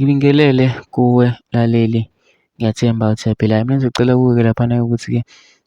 Ngibingelele kuwe mlaleli, ngiyathemba uthembile. Mina ngizocela kuwe-ke laphana ukuthi-ke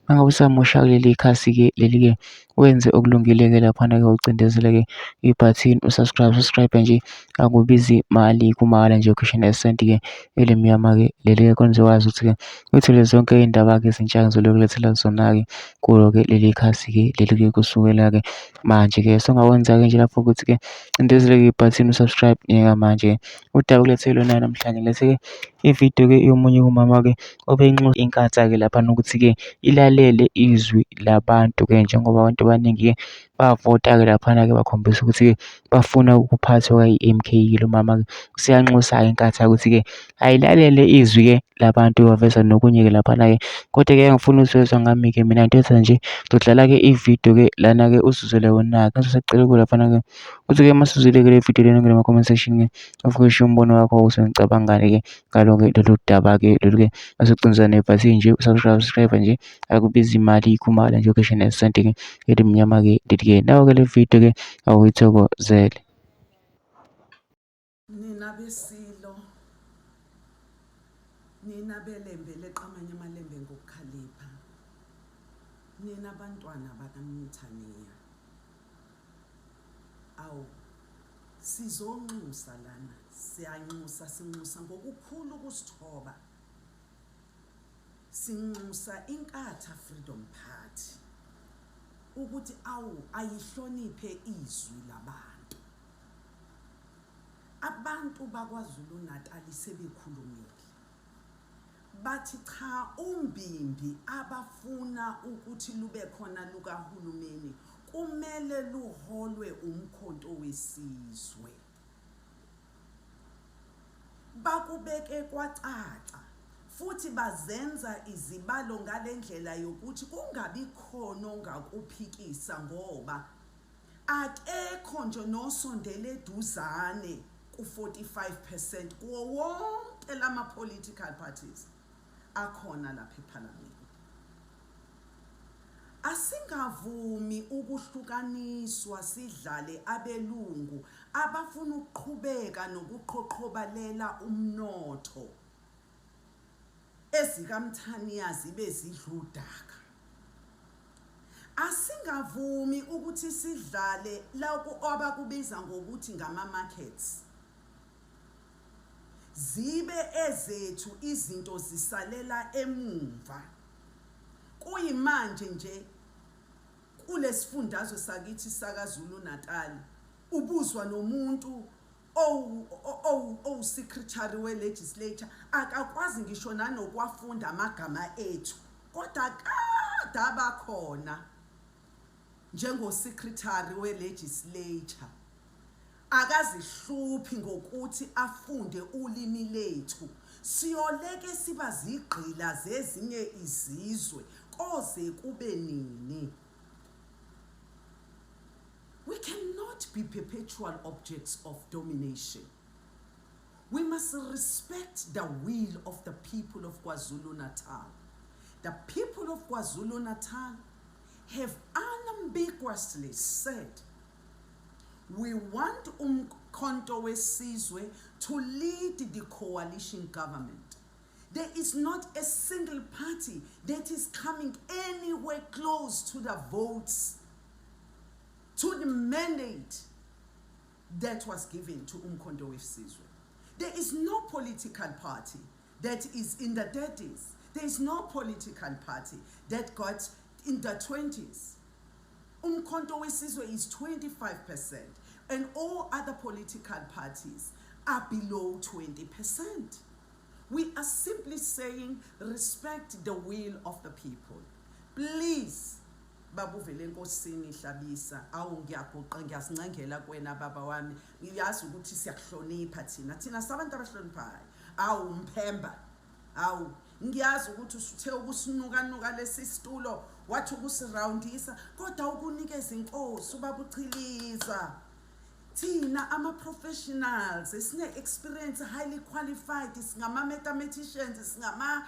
uma ngabe usamosha kuleli khasi-ke leli-ke wenze okulungile-ke laphana-ke ucindezele-ke ibhathini usubscribe nje akubizi mali kumahhala nje ukhishana isenti-ke elimnyama-ke leli-ke khona uzokwazi ukuthi-ke uthole zonke iy'ndaba-ke ezintsha engizokulethela zona-ke kulo-ke leli khasi-ke leli-ke kusukela-ke manje-ke. So ongakwenza-ke nje lapho ukuthi-ke cindezele-ke ibhathini usubscribe njengamanje. Udaba kulethele lona namhlanje ngiletheke ividiyo-ke yomunye umama-ke obeyinxusa inkatha-ke laphana ukuthi-ke ilalele izwi labantu-ke njengoba abantu abaningi-ke bavota-ke laphana-ke bakhombisa ukuthi-ke bafuna ukuphathwa yi-MK-ke. Lo mama-ke useyanxusa-ke inkatha ukuthi-ke ayilalele izwi-ke labantu waveza nokunye-ke laphana-ke. Kodwa-ke ngifuna uzizwezwa ngami-ke mina into enza nje ngizodlala-ke ividiyo-ke lana-ke uzizwele wona-ke. Ngizokucela kuwe laphana-ke ukuthi-ke masuzwile-ke le vidiyo lena ngema comment section-ke ufike umbono wakho usengicabangani-ke ngalo-ke lolu daba-ke lolu-ke masugciniza nebhathini nje subscribe nje akubizi imali kumahhala nje ukhishana isenti-ke elimnyama-ke leli-ke. Nawe-ke le video-ke awuyithokozele. Nina besilo, nina belembe leqamanya amalembe ngokukhalipha, nina abantwana bakaMthaniya, awu sizonxusa lana, sinxusa ngokukhulu ukusithoba, sinxusa inkatha Freedom Party ukuthi awu ayihloniphe izwi labantu. Abantu bakwaZulu Natal sebekhulumile, bathi cha umbimbi abafuna ukuthi lube khona lukahulumeni kumele luholwe umkhonto wesizwe. Bakubeke kwacaca futhi bazenza izibalo ngalendlela yokuthi kungabi khona ongakuphikisa ngoba akekho nje nosondele eduzane ku-45% kuwo wonke lama political parties akhona lapha eParliament. Asingavumi ukuhlukaniswa sidlale abelungu abafuna ukuqhubeka nokuqhoqhobalela umnotho ezikaMthaniya zibe zidludaka. Asingavumi ukuthi sidlale lapho abakubiza ngokuthi ngama-markets zibe ezethu izinto zisalela emumva. Kuyimanje nje kulesifundazwe sakithi sakaZulu Natal ubuzwa nomuntu secretary we-legislature akakwazi ngisho nanokwafunda amagama ethu, kodwa kade abakhona njengo-secretary we-legislature akazihluphi ngokuthi afunde ulimi lethu. Siyoleke siba zigqila zezinye izizwe koze kube nini. We cannot be perpetual objects of domination. We must respect the will of the people of KwaZulu-Natal. The people of KwaZulu-Natal have unambiguously said, we want umkhonto wesizwe to lead the coalition government. There is not a single party that is coming anywhere close to the votes, to the mandate that was given to umkhonto wesizwe. There is no political party that is in the 30s. There is no political party that got in the 20s. Umkhonto wesizwe is 25%, and all other political parties are below 20%. We are simply saying respect the will of the people. Please, Babu vele nkosini Hlabisa, awu ngiyaguqa ngiyasincengela kwena baba wami, ngiyazi ukuthi siyakuhlonipha thina sabantu abahloniphayo. Awu Mphemba, awu ngiyazi ukuthi usuthe ukusinuka lesi situlo wathi ukusiroundisa, kodwa ukunikeza inkosi ubabuchiliza. Thina ama-professionals esine-experience, highly qualified, singama-mathematicians, singama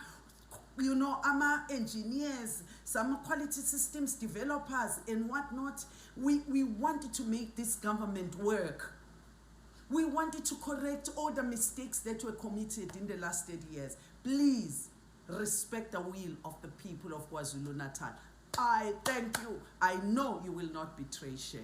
ama-engineers, some quality systems developers and whatnot. We want to make this government work. We wanted to correct all the mistakes that were committed in the last 30 years. Please respect the will of the people of KwaZulu-Natal. I thank you. I know you will not betray Shenge.